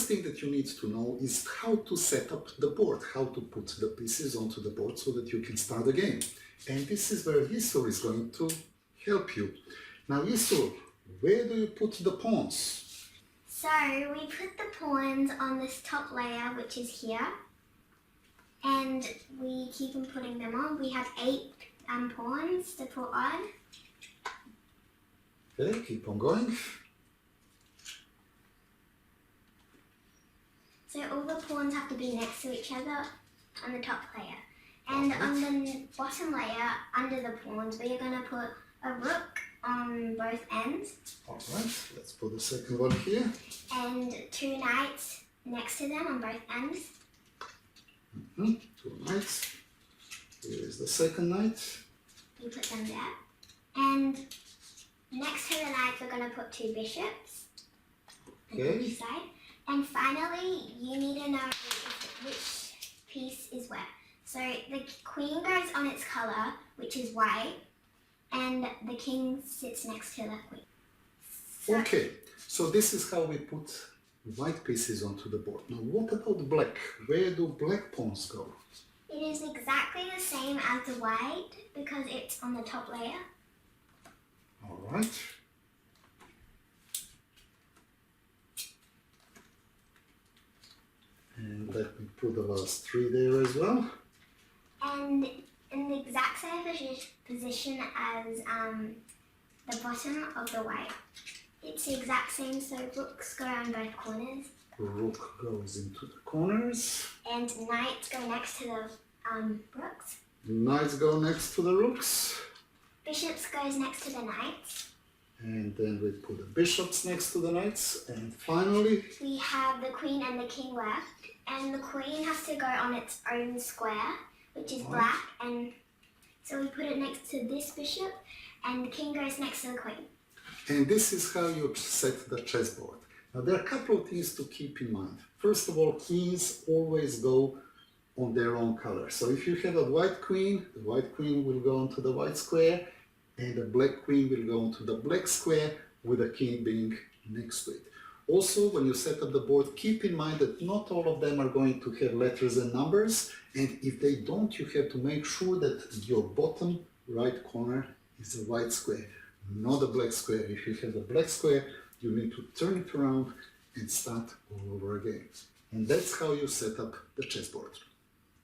thing that you need to know is how to set up the board, how to put the pieces onto the board so that you can start the game. And this is where Isur is going to help you. Now Isur, where do you put the pawns? So we put the pawns on this top layer, which is here, and we keep on putting them on. We have 8 pawns to put on. Okay, keep on going. So all the pawns have to be next to each other on the top layer. And on the bottom layer, under the pawns, we are going to put a rook on both ends. Alright, let's put the second one here. And 2 knights next to them on both ends. 2 knights. Here is the second knight. You put them there. And next to the knights, we're going to put 2 bishops. Okay. On each side. And finally, you need to know which piece is where. So the queen goes on its colour, which is white, and the king sits next to the queen. Okay, so this is how we put white pieces onto the board. Now what about black? Where do black pawns go? It is exactly the same as the white because it's on the top layer. Alright. And let me put the last 3 there as well. And in the exact same position as the bottom of the white. It's the exact same, so rooks go on both corners. Rook goes into the corners. And knights go next to the rooks. Knights go next to the rooks. Bishops goes next to the knights. And then we put the bishops next to the knights. And finally, we have the queen and the king left. And the queen has to go on its own square, which is black. And so we put it next to this bishop. And the king goes next to the queen. And this is how you set the chessboard. Now there are a couple of things to keep in mind. First of all, queens always go on their own color. So if you have a white queen, the white queen will go onto the white square, and the black queen will go onto the black square with the king being next to it. Also, when you set up the board, keep in mind that not all of them are going to have letters and numbers, and if they don't, you have to make sure that your bottom right corner is a white square, not a black square. If you have the black square, you need to turn it around and start all over again. And that's how you set up the chessboard.